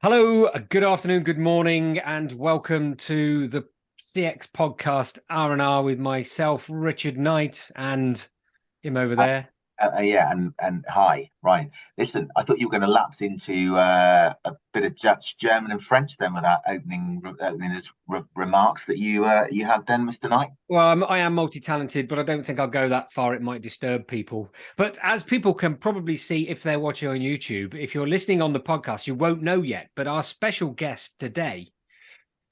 Hello, good afternoon, good morning, and welcome to the CX Podcast R&R with myself, Richard Knight, and him over there. And hi, Ryan. Listen, I thought you were going to lapse into a bit of Dutch, German, and French then with that opening remarks that you had then, Mr. Knight. Well, I am multi-talented, but I don't think I'll go that far. It might disturb people. But as people can probably see if they're watching on YouTube, if you're listening on the podcast, you won't know yet. But our special guest today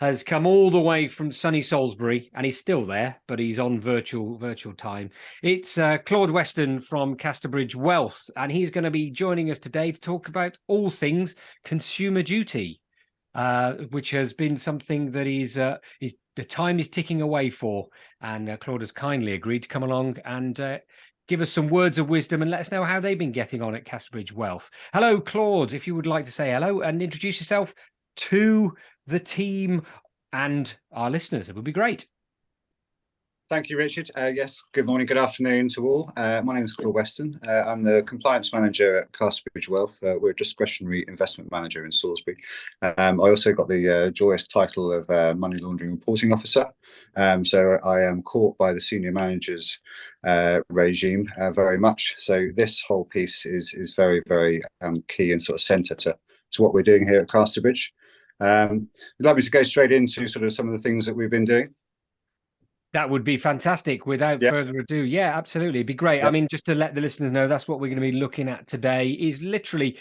has come all the way from sunny Salisbury, and he's still there, but he's on virtual time. It's Claude Weston from Casterbridge Wealth, and he's going to be joining us today to talk about all things consumer duty, which has been something that the time is ticking away for. And Claude has kindly agreed to come along and give us some words of wisdom and let us know how they've been getting on at Casterbridge Wealth. Hello, Claude, if you would like to say hello and introduce yourself to the team and our listeners, it would be great. Thank you, Richard. Yes, good morning, good afternoon to all. My name is Claude Weston. I'm the compliance manager at Casterbridge Wealth. We're a discretionary investment manager in Salisbury. I also got the joyous title of money laundering reporting officer. So I am caught by the senior managers regime very much. So this whole piece is very, very key and sort of centre to what we're doing here at Casterbridge. Would like me to go straight into sort of some of the things that we've been doing? That would be fantastic. Without further ado, yeah, absolutely. It'd be great. I mean, just to let the listeners know, that's what we're going to be looking at today is literally,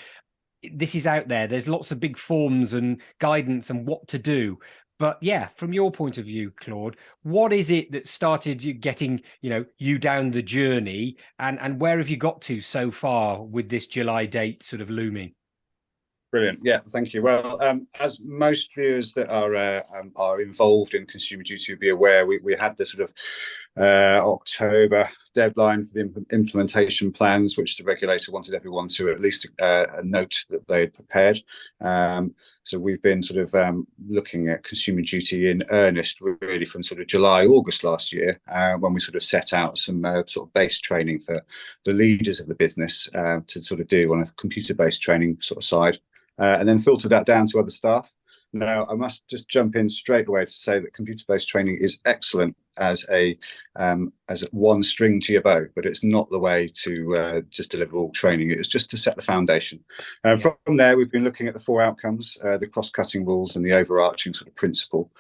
this is out there. There's lots of big forms and guidance and what to do. But yeah, from your point of view, Claude, what is it that started you getting, you down the journey, and where have you got to so far with this July date sort of looming? Brilliant. Yeah, thank you. Well, as most viewers that are involved in consumer duty will be aware, we had the sort of October deadline for the implementation plans, which the regulator wanted everyone to at least note that they had prepared. So we've been sort of looking at consumer duty in earnest really from sort of July, August last year, when we sort of set out some sort of base training for the leaders of the business to sort of do on a computer-based training sort of side. And then filter that down to other staff. Now, I must just jump in straight away to say that computer-based training is excellent as one string to your bow, but it's not the way to just deliver all training. It's just to set the foundation. From there, we've been looking at the four outcomes, the cross-cutting rules and the overarching sort of principle.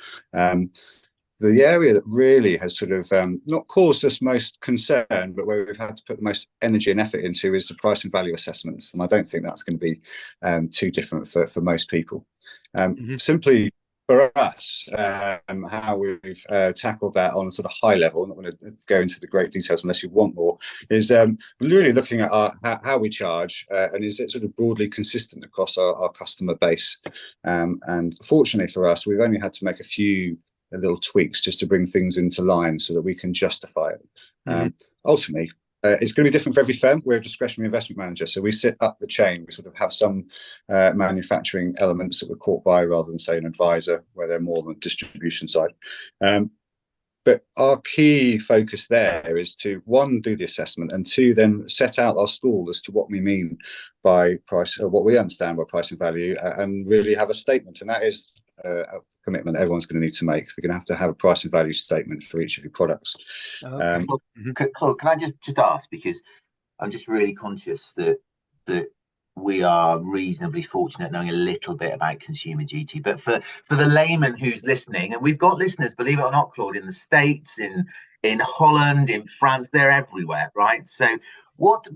The area that really has sort of not caused us most concern, but where we've had to put the most energy and effort into is the price and value assessments. And I don't think that's going to be too different for most people. Simply for us, how we've tackled that on a sort of high level, I'm not going to go into the great details unless you want more, is really looking at how we charge and is it sort of broadly consistent across our customer base. And fortunately for us, we've only had to make a few little tweaks just to bring things into line so that we can justify it. Ultimately, it's going to be different for every firm. We're a discretionary investment manager, so we sit up the chain. We sort of have some manufacturing elements that we're caught by rather than, say, an advisor where they're more on the distribution side. But our key focus there is to, one, do the assessment, and two, then set out our stall as to what we mean by price, or what we understand by price and value, and really have a statement. And that is a commitment everyone's going to need to make. We're going to have a price and value statement for each of your products. Okay. Claude, can I just ask, because I'm just really conscious that we are reasonably fortunate knowing a little bit about consumer duty, but for the layman who's listening, and we've got listeners, believe it or not, Claude, in the States, in Holland, in France, they're everywhere, right? So what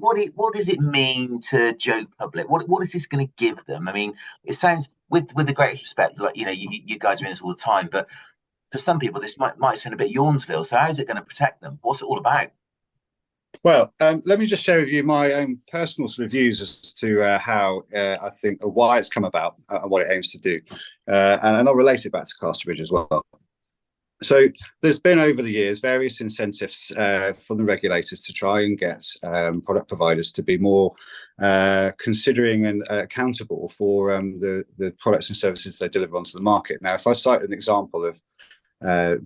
does it mean to Joe Public? What is this going to give them? I mean, it sounds, with the greatest respect, like you guys are in this all the time, but for some people this might sound a bit Yawnsville. So how is it going to protect them? What's it all about? Well, let me just share with you my own personal sort of views as to how I think why it's come about and what it aims to do, and I'll relate it back to Casterbridge as well. So there's been over the years various incentives from the regulators to try and get product providers to be more considering and accountable for the products and services they deliver onto the market. Now, if I cite an example of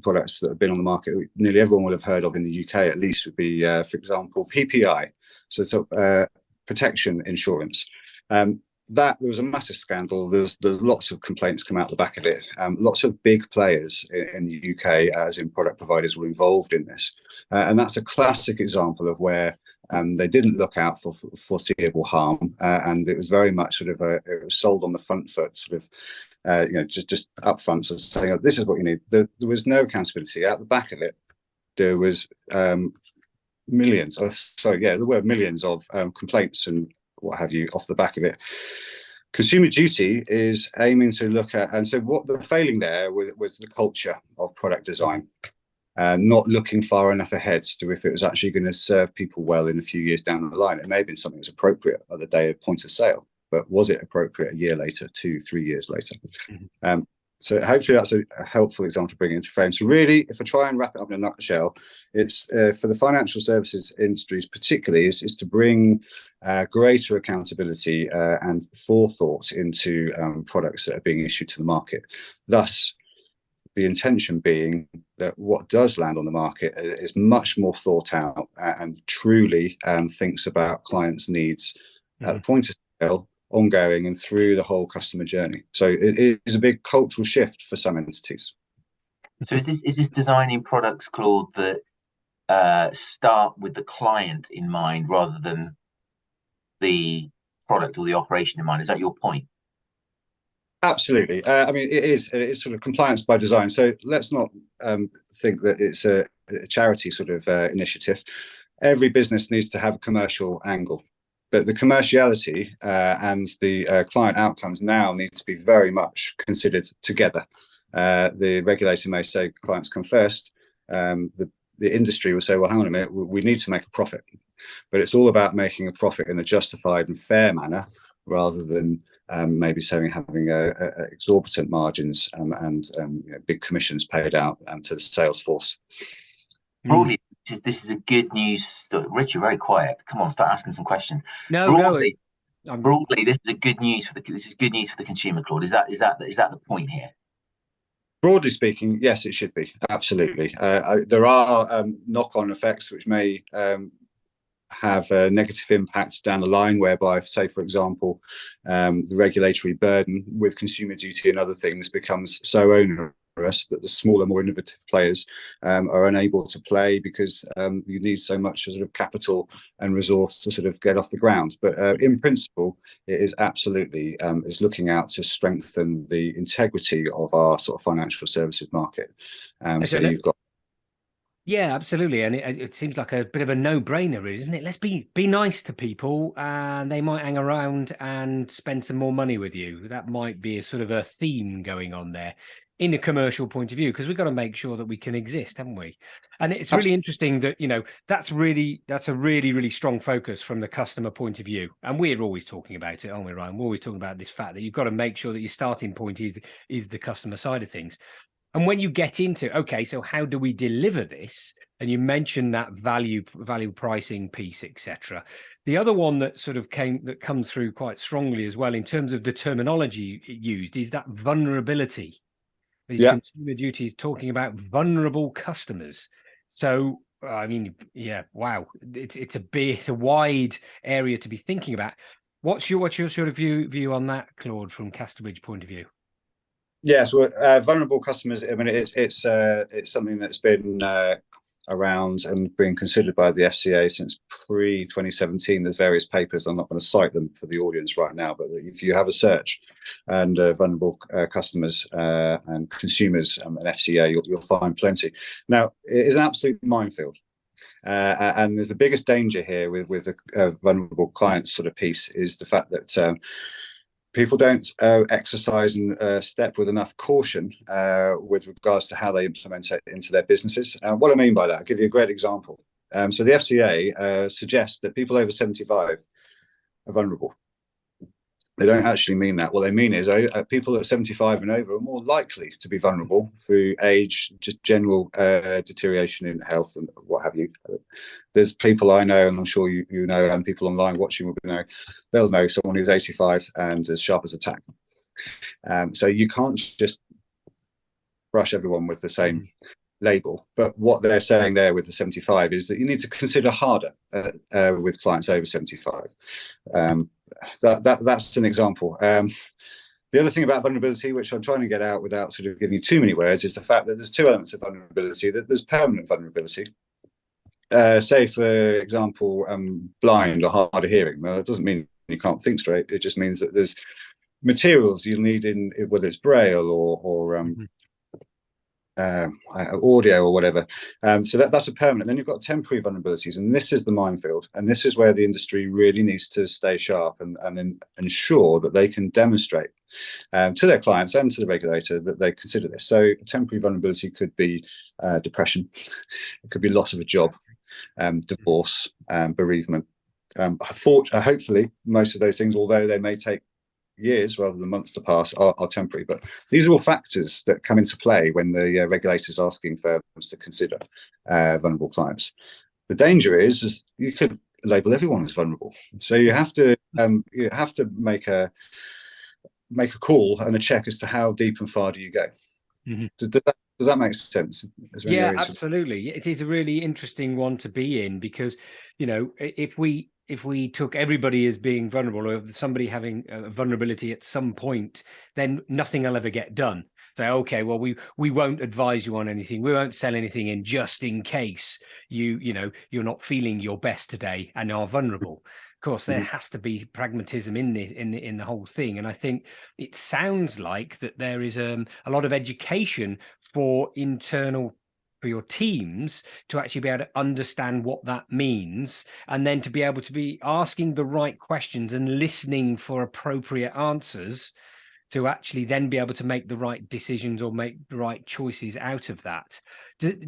products that have been on the market, nearly everyone will have heard of in the UK at least, would be, for example, PPI, so it's protection insurance. there was a massive scandal. There's lots of complaints come out the back of it. Lots of big players in the UK, as in product providers, were involved in this, and that's a classic example of where they didn't look out for foreseeable harm, and it was very much sort of it was sold on the front foot, sort of just upfront, sort of saying, oh, this is what you need. There was no accountability. At the back of it, there was millions. There were millions of complaints and what have you off the back of it. Consumer Duty is aiming to look at, and so what they're failing there was the culture of product design, not looking far enough ahead to if it was actually going to serve people well in a few years down the line. It may have been something that was appropriate at the day of point of sale, but was it appropriate a year later, 2-3 years later? So hopefully that's a helpful example to bring into frame. So really, if I try and wrap it up in a nutshell, it's for the financial services industries particularly is to bring greater accountability and forethought into products that are being issued to the market. Thus, the intention being that what does land on the market is much more thought out and truly thinks about clients' needs at the point of sale, ongoing and through the whole customer journey. So it is a big cultural shift for some entities. So is this designing products, Claude, that start with the client in mind rather than the product or the operation in mind? Is that your point? Absolutely. I mean, it is sort of compliance by design. So let's not think that it's a charity sort of initiative. Every business needs to have a commercial angle. But the commerciality and the client outcomes now need to be very much considered together. The regulator may say clients come first. The industry will say, well, hang on a minute, we need to make a profit. But it's all about making a profit in a justified and fair manner rather than maybe having exorbitant margins and big commissions paid out to the sales force. Broadly, this is a good news story. Richard, very quiet. Come on, start asking some questions. Broadly, this is good news for the consumer, Claude. Is that the point here? Broadly speaking, yes, it should be. Absolutely. There are knock-on effects which may have a negative impact down the line, whereby, say, for example, the regulatory burden with Consumer Duty and other things becomes so onerous that the smaller, more innovative players are unable to play because you need so much sort of capital and resource to sort of get off the ground. But in principle, it is absolutely is looking out to strengthen the integrity of our sort of financial services market. So you've got. Yeah, absolutely, and it seems like a bit of a no-brainer, isn't it? Let's be nice to people, and they might hang around and spend some more money with you. That might be a sort of a theme going on there in a commercial point of view, because we've got to make sure that we can exist, haven't we? And it's really interesting that that's a really strong focus from the customer point of view. And we're always talking about it, aren't we, Ryan? We're always talking about this fact that you've got to make sure that your starting point is the customer side of things. And when you get into, okay, so how do we deliver this? And you mentioned that value pricing piece, etc. The other one that comes through quite strongly as well in terms of the terminology used is that vulnerability. The Consumer Duty is talking about vulnerable customers. So, I mean, yeah, wow, it's a wide area to be thinking about. What's your sort of view on that, Claude, from Casterbridge point of view? Yes, well, vulnerable customers. I mean, it's something that's been around and being considered by the FCA since pre-2017. There's various papers. I'm not going to cite them for the audience right now, but if you have a search and vulnerable customers and consumers and FCA, you'll find plenty. Now, it is an absolute minefield. And there's the biggest danger here with the vulnerable clients sort of piece is the fact that people don't exercise and step with enough caution with regards to how they implement it into their businesses. What I mean by that, I'll give you a great example. So the FCA suggests that people over 75 are vulnerable. They don't actually mean that. What they mean is people at 75 and over are more likely to be vulnerable through age, just general deterioration in health and what have you. There's people I know, and I'm sure you know, and people online watching will know, they'll know someone who's 85 and as sharp as a tack. So you can't just brush everyone with the same label. But what they're saying there with the 75 is that you need to consider harder with clients over 75. that's an example. The other thing about vulnerability, which I'm trying to get out without sort of giving you too many words, is the fact that there's two elements of vulnerability. That there's permanent vulnerability. Say, for example, blind or hard of hearing. Well, it doesn't mean you can't think straight. It just means that there's materials you'll need in, whether it's braille or audio or whatever. So that's a permanent. Then you've got temporary vulnerabilities, and this is the minefield. And this is where the industry really needs to stay sharp and then ensure that they can demonstrate to their clients and to the regulator that they consider this. So temporary vulnerability could be depression, it could be loss of a job, divorce, bereavement. Hopefully, most of those things, although they may take years rather than months to pass, are temporary. But these are all factors that come into play when the regulator is asking firms to consider vulnerable clients. The danger is you could label everyone as vulnerable. So you have to make a call and a check as to how deep and far do you go. Does that make sense? Yeah, absolutely. It is a really interesting one to be in, because, you know, if we took everybody as being vulnerable, or somebody having a vulnerability at some point, then nothing will ever get done. Say, okay, well, we won't advise you on anything. We won't sell anything in just in case you're not feeling your best today and are vulnerable. Of course, there has to be pragmatism in the whole thing. And I think it sounds like that there is a lot of education for your teams to actually be able to understand what that means, and then to be able to be asking the right questions and listening for appropriate answers to actually then be able to make the right decisions or make the right choices out of that.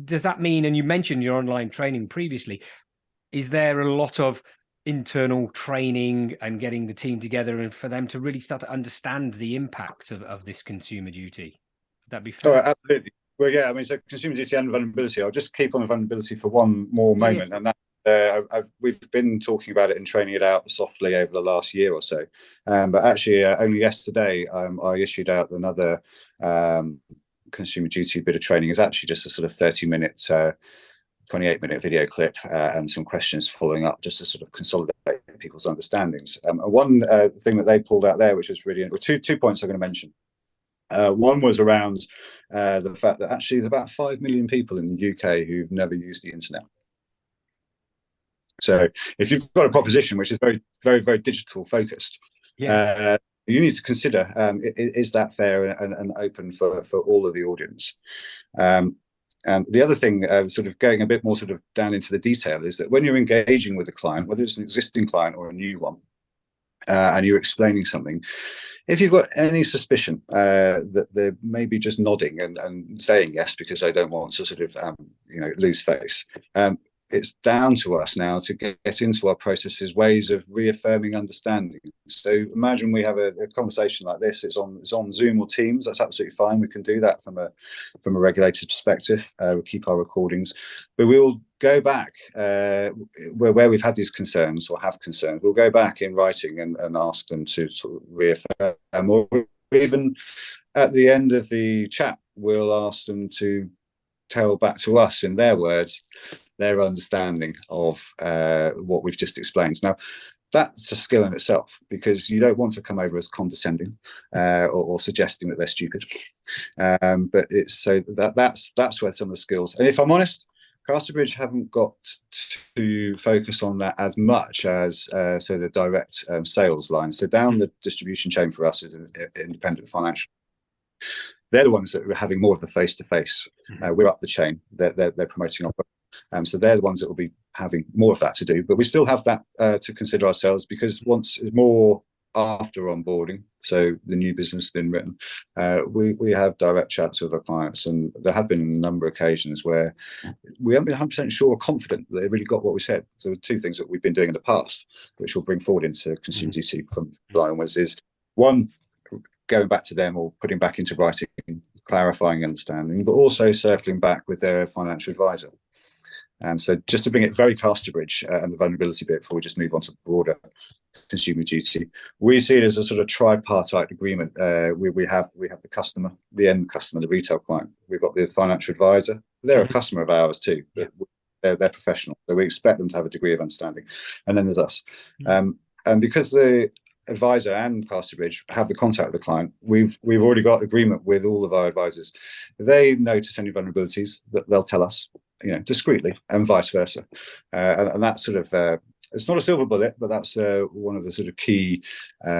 Does that mean, and you mentioned your online training previously, is there a lot of internal training and getting the team together and for them to really start to understand the impact of this consumer duty? Would that be fair? Oh, absolutely. Well, yeah, I mean, so consumer duty and vulnerability, I'll just keep on the vulnerability for one more moment. And that we've been talking about it and training it out softly over the last year or so. But actually, only yesterday, I issued out another consumer duty bit of training. It's actually just a sort of 30-minute, 28-minute video clip and some questions following up, just to sort of consolidate people's understandings. One thing that they pulled out there, which was really, two points I'm going to mention. One was around the fact that actually there's about 5 million people in the UK who've never used the internet. So if you've got a proposition which is very, very, very digital focused, you need to consider, is that fair and open for all of the audience? And the other thing, sort of going a bit more sort of down into the detail, is that when you're engaging with a client, whether it's an existing client or a new one, and you're explaining something, if you've got any suspicion that they're maybe just nodding and saying yes because they don't want to sort of lose face, it's down to us now to get into our processes ways of reaffirming understanding. So imagine we have a conversation like this. It's on Zoom or Teams. That's absolutely fine. We can do that from a regulated perspective. We'll keep our recordings, but we will go back where we've had these concerns or have concerns. We'll go back in writing and ask them to sort of reaffirm, or even at the end of the chat, we'll ask them to tell back to us in their words their understanding of what we've just explained. Now, that's a skill in itself, because you don't want to come over as condescending or suggesting that they're stupid. But it's so that's where some of the skills. And if I'm honest, Casterbridge haven't got to focus on that as much as so the direct sales line. So down the distribution chain for us is an independent financial. They're the ones that are having more of the face-to-face. We're up the chain. They're promoting our. So they're the ones that will be having more of that to do, but we still have that to consider ourselves, because once more after onboarding, so the new business has been written, we have direct chats with our clients, and there have been a number of occasions where we haven't been 100% sure or confident that they really got what we said. So two things that we've been doing in the past, which we'll bring forward into consumer duty from July onwards, is one, going back to them or putting back into writing, clarifying understanding, but also circling back with their financial advisor. So just to bring it very Casterbridge and the vulnerability bit before we just move on to broader consumer duty, we see it as a sort of tripartite agreement. We have the customer, the end customer, the retail client. We've got the financial advisor. They're a customer of ours too. They're professional, so we expect them to have a degree of understanding. And then there's us. And because the advisor and Casterbridge have the contact with the client, we've already got agreement with all of our advisors. If they notice any vulnerabilities, that they'll tell us, discreetly, and vice versa. And that's sort of it's not a silver bullet, but that's one of the sort of key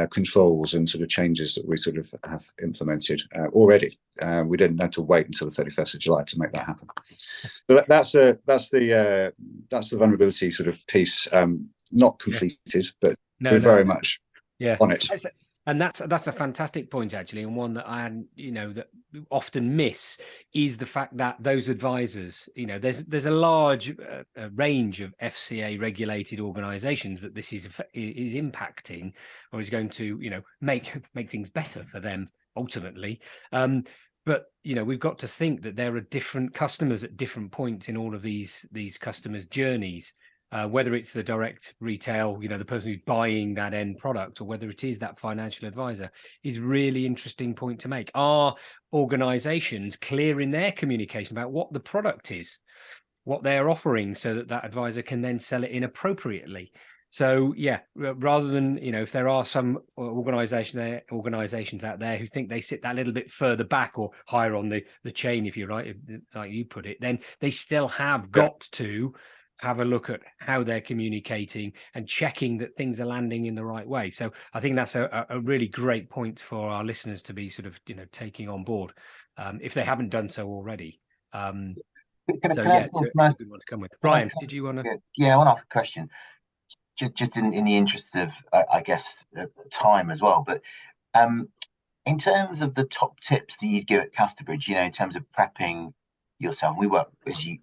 controls and sort of changes that we sort of have implemented already. We didn't have to wait until the 31st of July to make that happen. So that's the vulnerability sort of piece, not completed, but we're very much on it. And that's a fantastic point, actually, and one that I that often miss is the fact that those advisors, there's a large range of FCA regulated organisations that this is impacting, or is going to make things better for them ultimately. But we've got to think that there are different customers at different points in all of these customers' journeys. Whether it's the direct retail, the person who's buying that end product, or whether it is that financial advisor, is really interesting point to make. Are organizations clear in their communication about what the product is, what they're offering, so that that advisor can then sell it in appropriately? So rather than, if there are some organizations out there who think they sit that little bit further back or higher on the chain, if you're right, like you put it, then they still have got to have a look at how they're communicating and checking that things are landing in the right way. So I think that's a really great point for our listeners to be sort of, taking on board if they haven't done so already. Can I come with. Rhian, did you want to? Yeah, I want to ask a question, just in the interest of, I guess, time as well. But in terms of the top tips that you'd give at Casterbridge, in terms of prepping yourself, we work, as you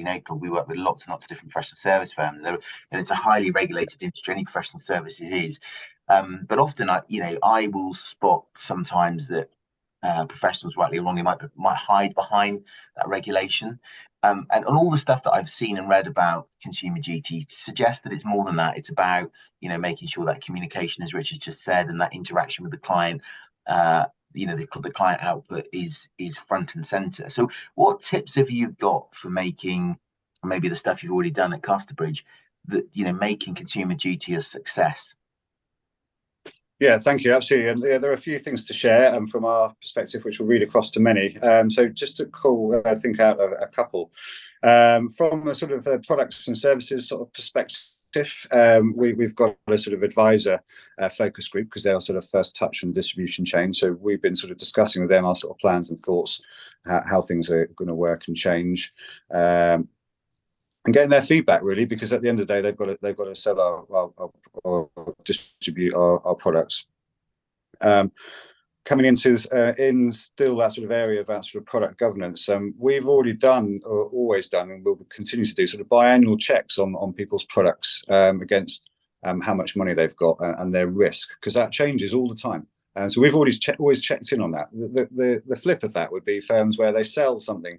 know, Claude, we work with lots and lots of different professional service firms, and it's a highly regulated industry. Any professional service it is, but often I will spot sometimes that professionals, rightly or wrongly, might hide behind that regulation, and all the stuff that I've seen and read about consumer duty suggests that it's more than that. It's about making sure that communication, as Richard just said, and that interaction with the client, the client output is front and center. So what tips have you got for making, maybe the stuff you've already done at Casterbridge, that making consumer duty a success? Yeah, thank you. Absolutely. And there are a few things to share from our perspective, which will read across to many. So just to call, I think, out a couple. From a sort of products and services sort of perspective, we've got a sort of advisor focus group, because they're sort of first touch on the distribution chain. So we've been sort of discussing with them our sort of plans and thoughts, how things are going to work and change, and getting their feedback, really, because at the end of the day, they've got to sell or distribute our products. Coming into in still that sort of area about sort of product governance, we've already done, or always done, and will continue to do, sort of biannual checks on people's products against how much money they've got and their risk, because that changes all the time. And so we've always checked in on that. The flip of that would be firms where they sell something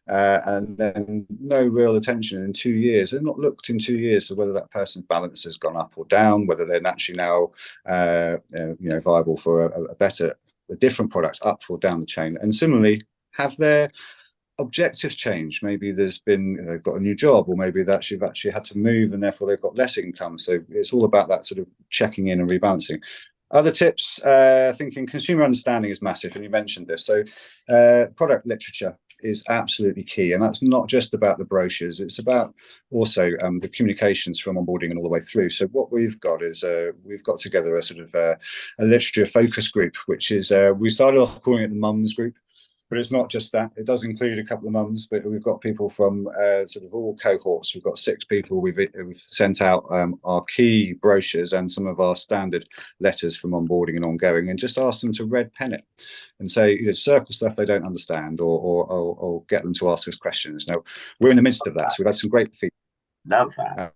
and then no real attention in 2 years. They've not looked in 2 years to whether that person's balance has gone up or down, whether they're naturally now viable for a different product up or down the chain. And similarly, have their objectives changed? Maybe there's been, they've got a new job, or maybe that they've actually had to move and therefore they've got less income. So it's all about that sort of checking in and rebalancing. Other tips, thinking consumer understanding is massive, and you mentioned this. So product literature is absolutely key, and that's not just about the brochures. It's about also the communications from onboarding and all the way through. So what we've got is we've got together a sort of a literature focus group, which is we started off calling it the mums group. But it's not just that. It does include a couple of mums, but we've got people from sort of all cohorts. We've got 6 people. We've sent out our key brochures and some of our standard letters from onboarding and ongoing, and just ask them to red pen it and say, circle stuff they don't understand, or get them to ask us questions. Now, we're in the midst of that, so we've had some great feedback. Love that.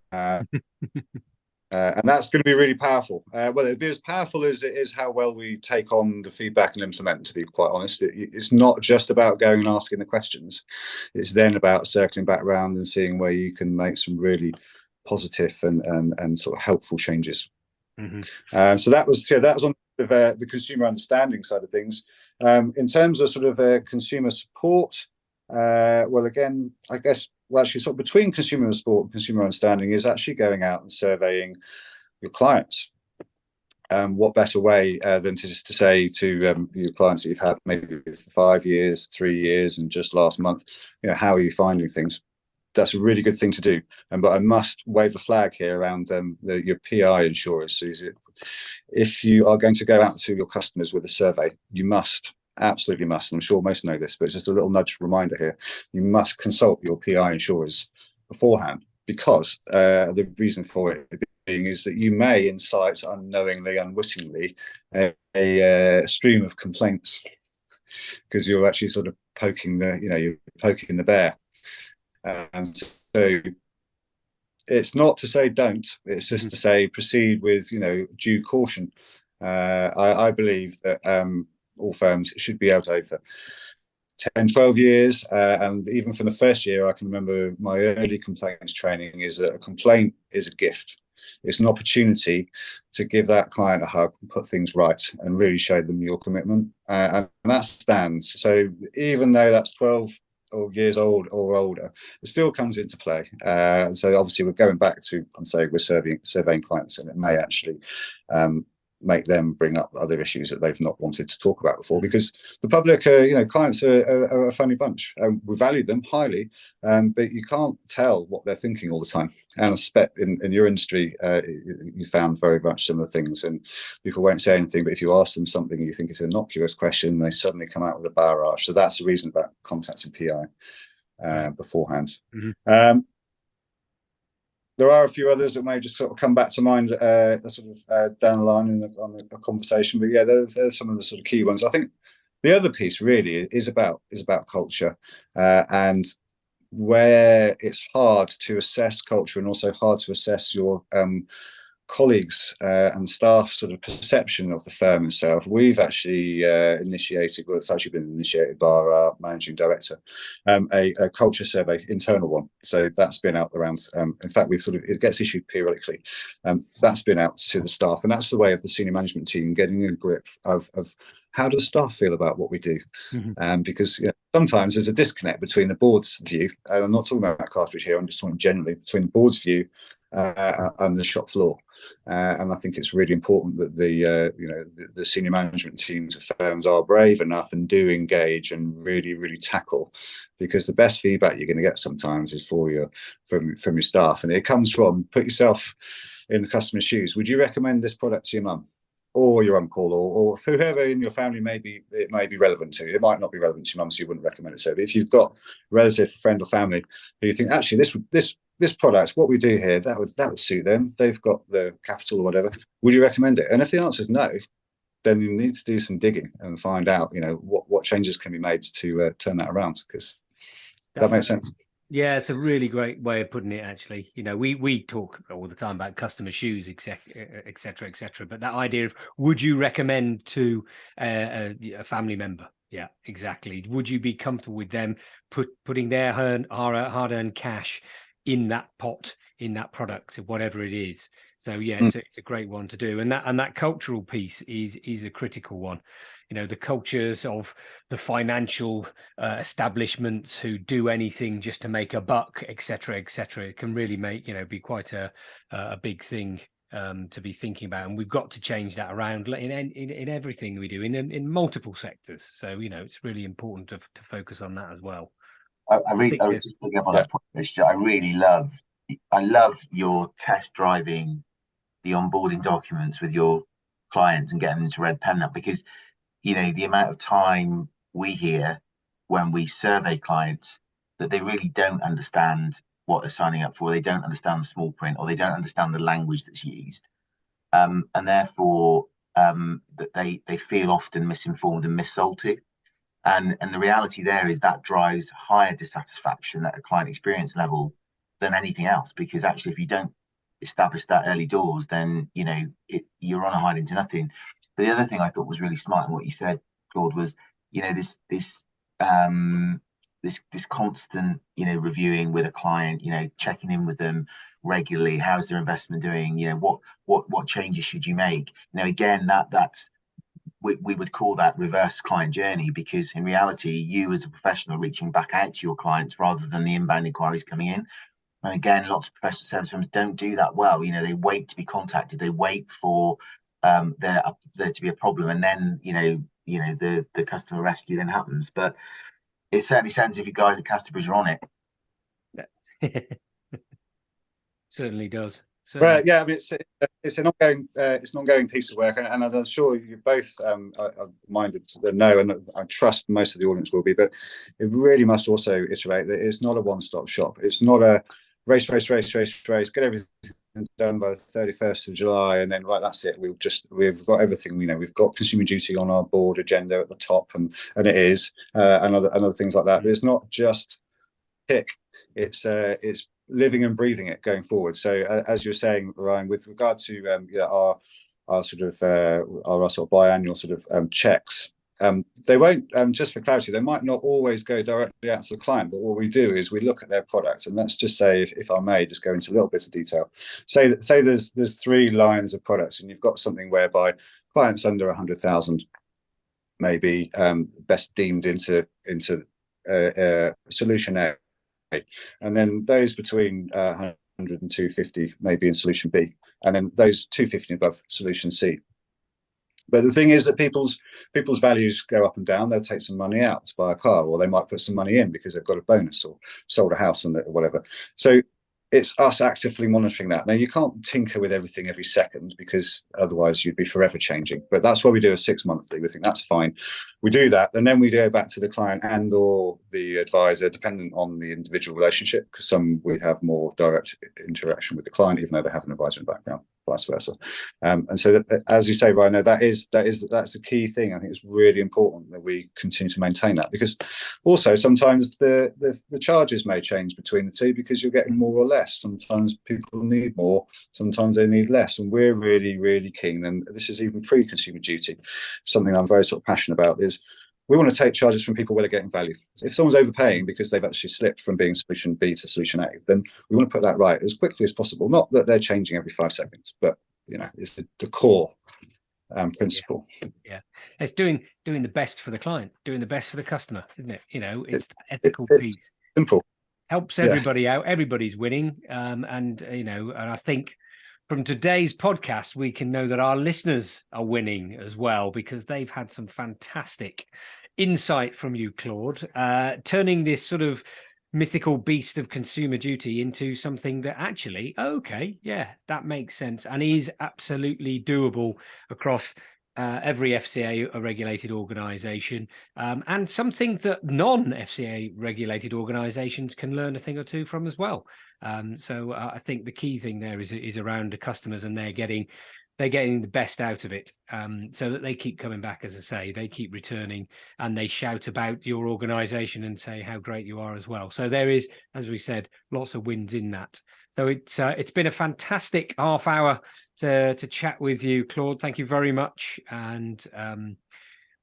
And that's going to be really powerful. Well, it'll be as powerful as it is how well we take on the feedback and implement, to be quite honest. It's not just about going and asking the questions. It's then about circling back around and seeing where you can make some really positive and sort of helpful changes. Mm-hmm. So that was on the consumer understanding side of things. In terms of sort of consumer support, well, again, I guess, actually, sort of between consumer support and consumer understanding is actually going out and surveying your clients. what better way than to just to say to your clients that you've had maybe for 5 years, 3 years, and just last month, how are you finding things? That's a really good thing to do. But I must wave a flag here around your PI insurers. So if you are going to go out to your customers with a survey, you must, absolutely must, I'm sure most know this, but it's just a little nudge reminder here, you must consult your PI insurers beforehand, because the reason for it being is that you may incite unknowingly, unwittingly, a stream of complaints, because you're actually sort of poking the bear. And so it's not to say don't, it's just to say proceed with due caution. I believe that all firms should be able to, over 10, 12 years, and even from the first year, I can remember my early complaints training is that a complaint is a gift. It's an opportunity to give that client a hug and put things right and really show them your commitment, and that stands. So even though that's 12 or years old or older, it still comes into play. So obviously we're going back to, I'm saying we're surveying clients, and it may actually make them bring up other issues that they've not wanted to talk about before, because the public, clients are a funny bunch. We value them highly, but you can't tell what they're thinking all the time. And I suspect in your industry, you found very much similar things, and people won't say anything, but if you ask them something you think is an innocuous question, they suddenly come out with a barrage. So that's the reason about contacting PI beforehand. There are a few others that may just sort of come back to mind down the line on a conversation, but yeah, there's some of the sort of key ones. I think the other piece really is about culture, and where it's hard to assess culture and also hard to assess your colleagues and staff sort of perception of the firm itself. We've actually initiated, well, it's actually been initiated by our managing director, a culture survey, internal one. So that's been out around, in fact, it gets issued periodically. That's been out to the staff, and that's the way of the senior management team getting a grip of how do the staff feel about what we do? Because sometimes there's a disconnect between the board's view, I'm not talking about Casterbridge here, I'm just talking generally, between the board's view and the shop floor. And I think it's really important that the senior management teams of firms are brave enough and do engage and really, really tackle, because the best feedback you're going to get sometimes is from your staff, and it comes from, put yourself in the customer's shoes. Would you recommend this product to your mum or your uncle or whoever in your family it may be relevant to? It might not be relevant to your mum, so you wouldn't recommend it to her. But if you've got a relative, friend, or family who you think actually this product, what we do here, that would suit them, they've got the capital or whatever, would you recommend it? And if the answer is no, then you need to do some digging and find out, what changes can be made to turn that around, because that makes sense. Yeah, it's a really great way of putting it, actually. We talk all the time about customer shoes, et cetera, et cetera. But that idea of, would you recommend to a family member? Yeah, exactly. Would you be comfortable with them putting their hard-earned cash in that pot, in that product, whatever it is? So yeah, it's a great one to do, and that cultural piece is a critical one. The cultures of the financial establishments who do anything just to make a buck, etc., it can really make be quite a big thing to be thinking about, and we've got to change that around in everything we do in multiple sectors. So it's really important to focus on that as well. I was just picking up on that point, Richard. I love your test driving the onboarding documents with your clients and getting them to red pen that, because the amount of time we hear when we survey clients that they really don't understand what they're signing up for, they don't understand the small print, or they don't understand the language that's used, and therefore that they feel often misinformed and missold to. And the reality there is that drives higher dissatisfaction at a client experience level than anything else, because actually if you don't establish that early doors, then you're on a hide into nothing. But the other thing I thought was really smart in what you said, Claude, was this constant reviewing with a client, checking in with them regularly. How's their investment doing? What changes should you make? Again, that's we would call that reverse client journey, because in reality, you as a professional reaching back out to your clients rather than the inbound inquiries coming in. And again, lots of professional service firms don't do that well. They wait to be contacted. They wait for there to be a problem, and then the customer rescue then happens. But it certainly sounds as if you guys at Casterbridge are on it. Certainly does. Well, yeah, I mean, it's an ongoing piece of work, and I'm sure you both are minded to know, and I trust most of the audience will be. But it really must also iterate that it's not a one-stop shop. It's not a race, get everything done by the 31st of July, and then right, that's it. We've got everything. We've got consumer duty on our board agenda at the top, and it is, and other things like that. But it's not just tick. It's living and breathing it going forward. So as you're saying, Ryan, with regard to our sort of biannual sort of checks, they won't, just for clarity, they might not always go directly out to the client, but what we do is we look at their product, and let's just say, if I may just go into a little bit of detail, say there's 3 lines of products, and you've got something whereby clients under 100,000 maybe best deemed into solution A, and then those between 100 and 250 maybe in solution B, and then those 250 above solution C. But the thing is that people's values go up and down. They'll take some money out to buy a car, or they might put some money in because they've got a bonus or sold a house and whatever. So it's us actively monitoring that. Now, you can't tinker with everything every second, because otherwise you'd be forever changing. But that's why we do a 6-monthly. We think that's fine. We do that, and then we go back to the client and or the advisor, dependent on the individual relationship, because some we have more direct interaction with the client, even though they have an advisor in the background, vice versa. And so, as you say, Ryan, that's the key thing. I think it's really important that we continue to maintain that, because also sometimes the charges may change between the two, because you're getting more or less. Sometimes people need more, sometimes they need less, and we're really, really keen. And this is even pre-consumer duty. Something I'm very sort of passionate about is we want to take charges from people where they're getting value. If someone's overpaying because they've actually slipped from being solution B to solution A, then we want to put that right as quickly as possible. Not that they're changing every 5 seconds, but it's the core principle. Yeah, it's doing the best for the client, doing the best for the customer, isn't it? It's the ethical piece. Simple. Helps everybody out. Everybody's winning, and I think from today's podcast, we can know that our listeners are winning as well, because they've had some fantastic insight from you, Claude, turning this sort of mythical beast of consumer duty into something that actually, that makes sense and is absolutely doable across every FCA regulated organization, and something that non-FCA regulated organizations can learn a thing or two from as well. So I think the key thing there is around the customers, and they're getting the best out of it, so that they keep coming back. As I say, they keep returning, and they shout about your organization and say how great you are as well. So there is, as we said, lots of wins in that. So it's been a fantastic half hour to chat with you, Claude. Thank you very much, and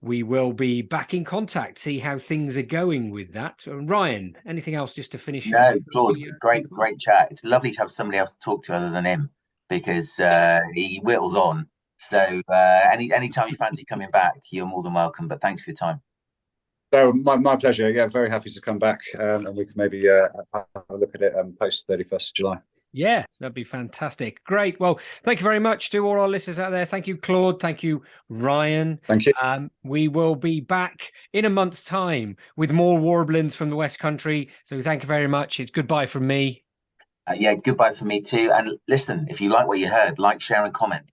we will be back in contact, see how things are going with that. Ryan, anything else just to finish? No, Claude, great chat. It's lovely to have somebody else to talk to other than him, because he whittles on. So anytime you fancy coming back, you're more than welcome. But thanks for your time. No, my pleasure. Yeah, very happy to come back, and we can maybe have a look at it post 31st of July. Yeah, that'd be fantastic. Great. Well, thank you very much to all our listeners out there. Thank you, Claude. Thank you, Ryan. Thank you. We will be back in a month's time with more warblings from the West Country. So thank you very much. It's goodbye from me. Goodbye from me too. And listen, if you like what you heard, like, share and comment.